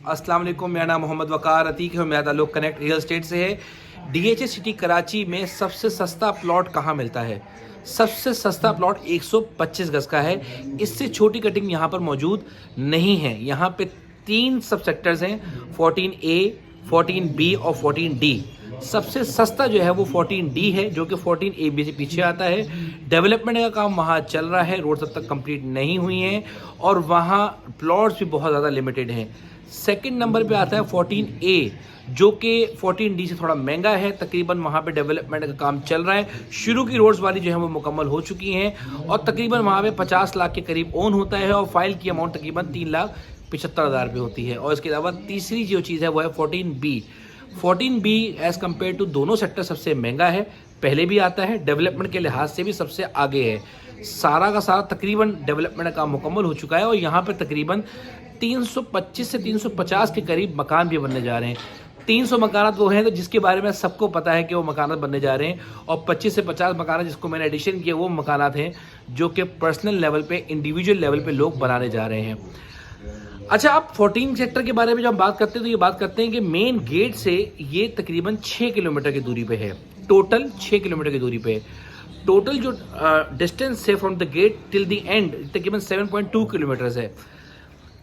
अस्सलाम वालेकुम, मेरा नाम मोहम्मद वकार अतीक है और मेरा ताल्लुक कनेक्ट रियल एस्टेट से है। डीएचए सिटी कराची में सबसे सस्ता प्लॉट कहाँ मिलता है? सबसे सस्ता प्लॉट 125 गज का है। इससे छोटी कटिंग यहाँ पर मौजूद नहीं है। यहाँ पे 3 सब सेक्टर्स हैं, 14A, 14B और 14D। सबसे सस्ता जो है वो 14D है, जो कि 14AB से पीछे आता है। डेवलपमेंट का काम वहाँ चल रहा है, रोड तब तक कंप्लीट नहीं हुई हैं और वहाँ प्लॉट्स भी बहुत ज़्यादा लिमिटेड हैं। सेकंड नंबर पे आता है 14A, जो कि 14D से थोड़ा महंगा है। तकरीबन वहाँ पे डेवलपमेंट का काम चल रहा है। शुरू की रोड्स वाली जो है वो मुकम्मल हो चुकी हैं और तकरीबन वहाँ पे 50 लाख के करीब ओन होता है और फाइल की अमाउंट तकरीबन 3,75,000 रुपये होती है। और इसके अलावा तीसरी जो चीज़ है वो है 14B। 14B as compare to दोनों सेक्टर सबसे महंगा है, पहले भी आता है, डेवलपमेंट के लिहाज से भी सबसे आगे है। सारा का सारा तकरीबन डेवलपमेंट का काम मुकम्मल हो चुका है और यहाँ पर तकरीबन 325 से 350 के करीब मकान भी बनने जा रहे हैं। 300 मकानात वो हैं तो जिसके बारे में सबको पता है कि वो मकानात बनने जा रहे हैं और 25 से 50 मकानात जिसको मैंने एडिशन किया वो मकानात हैं जो कि पर्सनल लेवल पे, इंडिविजुअल लेवल पे लोग बनाने जा रहे हैं। अच्छा, आप 14 सेक्टर के बारे में जब बात करते हैं तो ये बात करते हैं कि मेन गेट से ये तकरीबन 6 किलोमीटर की दूरी पे है। टोटल 6 किलोमीटर की दूरी पे है। टोटल जो डिस्टेंस है from the gate till the end तकरीबन 7.2 किलोमीटर्स है।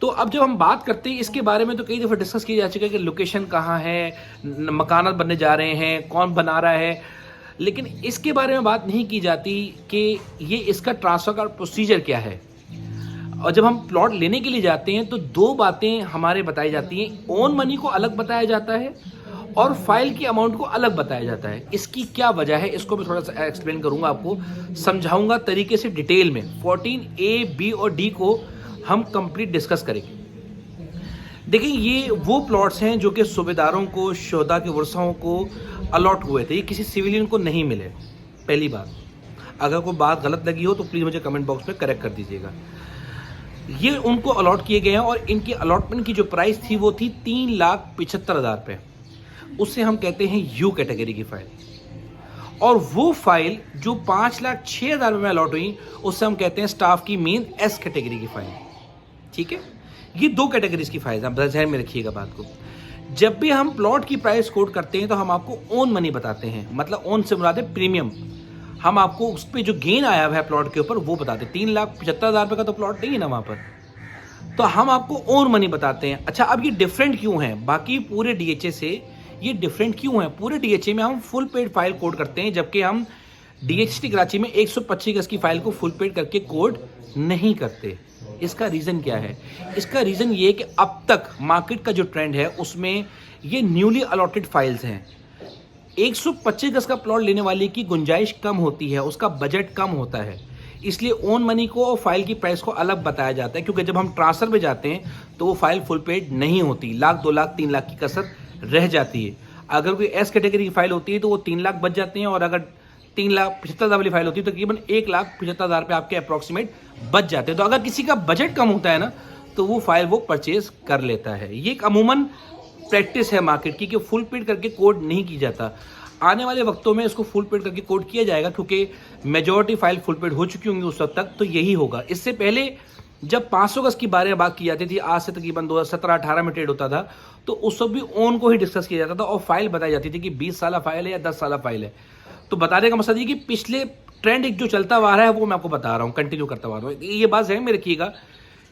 तो अब जब हम बात करते हैं इसके बारे में तो कई दफ़ा डिस्कस किया जा चुका है कि लोकेशन कहाँ है, मकानात बनने जा रहे हैं, कौन बना रहा है, लेकिन इसके बारे में बात नहीं की जाती कि ये इसका ट्रांसफ़र का प्रोसीजर क्या है। और जब हम प्लॉट लेने के लिए जाते हैं तो 2 बातें हमारे बताई जाती हैं। ओन मनी को अलग बताया जाता है और फाइल की अमाउंट को अलग बताया जाता है। इसकी क्या वजह है इसको मैं थोड़ा सा एक्सप्लेन करूँगा, आपको समझाऊँगा तरीके से डिटेल में। 14A, B और D को हम कंप्लीट डिस्कस करेंगे। देखिए, ये वो प्लॉट्स हैं जो कि सूबेदारों को, शोहदा के वर्साओं को अलॉट हुए थे। ये किसी सिविलियन को नहीं मिले। पहली बात, अगर कोई बात गलत लगी हो तो प्लीज़ मुझे कमेंट बॉक्स में करेक्ट कर दीजिएगा। ये उनको अलॉट किए गए हैं और इनकी अलॉटमेंट की जो प्राइस थी वो थी 3,75,000 रुपये। उससे हम कहते हैं यू कैटेगरी की फाइल। और वो फाइल जो 5,06,000 रुपये में अलॉट हुई उससे हम कहते हैं स्टाफ की मेन एस कैटेगरी की फाइल। ठीक है, ये 2 कैटेगरीज की फाइल, आप ध्यान में रखिएगा बात को। जब भी हम प्लॉट की प्राइस कोट करते हैं तो हम आपको ओन मनी बताते हैं, मतलब ओन से मुराद है प्रीमियम। हम आपको उस पर जो गेन आया हुआ है प्लॉट के ऊपर वो बताते हैं। 3,75,000 रुपये का तो प्लॉट नहीं है ना वहाँ पर, तो हम आपको ओन मनी बताते हैं। अच्छा, अब ये डिफरेंट क्यों है बाकी पूरे डीएचए से? ये डिफरेंट क्यों है? पूरे डीएचए में हम फुल पेड फाइल कोड करते हैं, जबकि हम डीएचटी कराची में 125 गज की फाइल को फुल पेड करके कोड नहीं करते। इसका रीज़न क्या है? इसका रीज़न ये है कि अब तक मार्केट का जो ट्रेंड है उसमें ये न्यूली अलॉटेड फाइल्स हैं। 125 गज का प्लॉट लेने वाले की गुंजाइश कम होती है, उसका बजट कम होता है, इसलिए ओन मनी को और फाइल की प्राइस को अलग बताया जाता है। क्योंकि जब हम ट्रांसफ़र पे जाते हैं तो वो फाइल फुल पेड नहीं होती, 1,00,000, 2,00,000, 3,00,000 की कसर रह जाती है। अगर कोई एस कैटेगरी की फाइल होती है तो वो 3,00,000 बच जाते हैं और अगर 3,75,000 वाली फाइल होती है तो तकरीबन 1,75,000 रुपये आपके अप्रॉक्सीमेट बच जाते हैं। तो अगर किसी का बजट कम होता है ना तो वो फाइल वो परचेज कर लेता है। ये एक अमूमन प्रैक्टिस है मार्केट की कि फुल पेड करके कोड नहीं की जाता। आने वाले वक्तों में इसको फुल पेड करके कोड किया जाएगा क्योंकि मेजॉरिटी फाइल फुल पेड हो चुकी होंगी उस वक्त तक, तो यही होगा। इससे पहले जब 500 गज की बारे में बात की जाती थी, आज से तकरीबन 2017-18 में ट्रेड होता था, तो उस वक्त भी ओन को ही डिस्कस किया जाता था और फाइल बताई जाती थी कि 20 साल फाइल है या 10 साल फाइल है। तो बताने का मकसद ये कि पिछले ट्रेंड एक जो चलता हुआ रहा है वो मैं आपको बता रहा हूँ, कंटिन्यू करता हुआ रहा हूँ। ये बात ध्यान में रखिएगा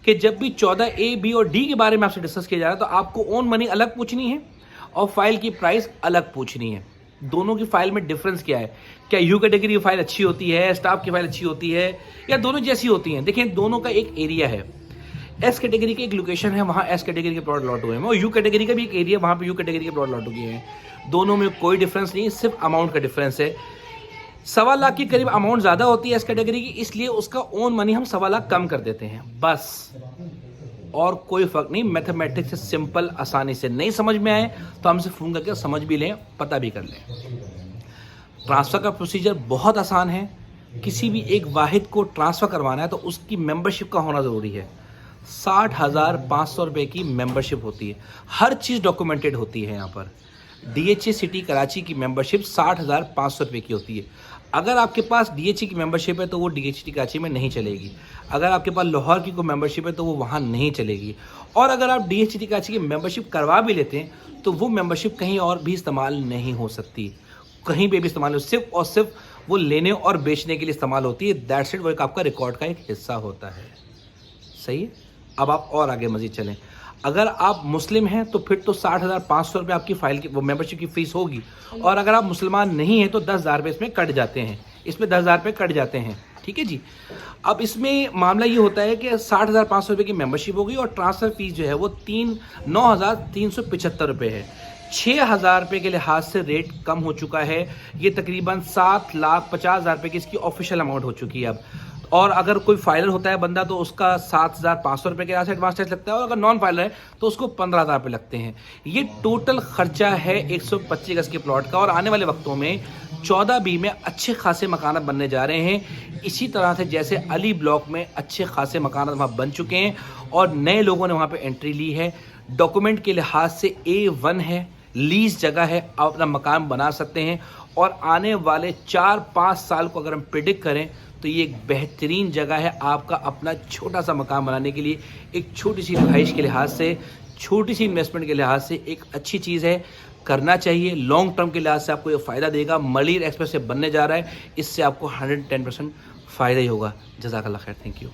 कि जब भी 14A, B और D के बारे में आपसे डिस्कस किया जा रहा है तो आपको ओन मनी अलग पूछनी है और फाइल की प्राइस अलग पूछनी है। दोनों की फाइल में डिफरेंस क्या है? क्या यू कैटेगरी की फाइल अच्छी होती है, स्टाफ की फाइल अच्छी होती है, या दोनों जैसी होती हैं? देखिए, दोनों का एक एरिया है। एस कैटेगरी की एक लोकेशन है, वहाँ एस कैटेगरी के प्लॉट लॉट हुए हैं, और यू कैटेगरी का भी एक एरिया, वहाँ पे यू कैटेगरी के प्लॉट लॉट हुए हैं। दोनों में कोई डिफरेंस नहीं, सिर्फ अमाउंट का डिफरेंस है। 1,15,00,000 के करीब अमाउंट ज़्यादा होती है एस कैटेगरी की, इसलिए उसका ओन मनी हम 1,15,00,000 कम कर देते हैं, बस। और कोई फ़र्क नहीं। मैथमेटिक्स से सिंपल, आसानी से नहीं समझ में आए तो हमसे फ़ोन करके समझ भी लें, पता भी कर लें। ट्रांसफ़र का प्रोसीजर बहुत आसान है। किसी भी एक वाहिद को ट्रांसफ़र करवाना है तो उसकी मेंबरशिप का होना ज़रूरी है। 60,500 रुपये की मेंबरशिप होती है, हर चीज़ डॉक्यूमेंटेड होती है। यहाँ पर डीएचए सिटी कराची की मेंबरशिप 60,500 रुपये की होती है। अगर आपके पास डीएचए की मेंबरशिप है तो वो डीएचए कराची में नहीं चलेगी। अगर आपके पास लाहौर की कोई मेंबरशिप है तो वो वहाँ नहीं चलेगी। और अगर आप DHCT कराची की मेंबरशिप करवा भी लेते हैं तो वो मेंबरशिप कहीं और भी इस्तेमाल नहीं हो सकती, कहीं पे भी इस्तेमाल हो, सिर्फ और सिर्फ वो लेने और बेचने के लिए इस्तेमाल होती है। दैट्स इट, वो एक आपका रिकॉर्ड का एक हिस्सा होता है। सही है। अब आप और आगे मजीद चलें। अगर आप मुस्लिम हैं तो फिर तो 60,500 रुपये आपकी फाइल की वो मेंबरशिप की फ़ीस होगी, और अगर आप मुसलमान नहीं हैं तो 10,000 रुपये इसमें कट जाते हैं, इसमें 10,000 रुपये कट जाते हैं। ठीक है जी। अब इसमें मामला ये होता है कि 60,500 रुपये की मेंबरशिप होगी और ट्रांसफ़र फ़ीस जो है वो 9,375 रुपये है। 6,000 रुपये के लिहाज से रेट कम हो चुका है। ये तकरीबन 7,50,000 रुपये की इसकी ऑफिशियल अमाउंट हो चुकी है अब। और अगर कोई फाइलर होता है बंदा तो उसका 7,500 रुपये के यहाँ से एडवांस टैक्स लगता है, और अगर नॉन फाइलर है तो उसको 15,000 रुपये लगते हैं। ये टोटल खर्चा है 125 गज के प्लॉट का, और आने वाले वक्तों में 14B में अच्छे खासे मकान बनने जा रहे हैं। इसी तरह से जैसे अली ब्लॉक में अच्छे खासे मकान वहाँ बन चुके हैं और नए लोगों ने वहाँ पे एंट्री ली है। डॉक्यूमेंट के लिहाज से A1 है, लीज जगह है, आप अपना मकान बना सकते हैं। और आने वाले 4-5 साल को अगर हम प्रिडिक्ट करें तो ये एक बेहतरीन जगह है आपका अपना छोटा सा मकान बनाने के लिए। एक छोटी सी रहाइश के लिहाज से, छोटी सी इन्वेस्टमेंट के लिहाज से एक अच्छी चीज़ है, करना चाहिए। लॉन्ग टर्म के लिहाज से आपको ये फ़ायदा देगा। मलिर एक्सप्रेस से बनने जा रहा है, इससे आपको 110% फ़ायदा ही होगा। जज़ाकल्लाह खैर, थैंक यू।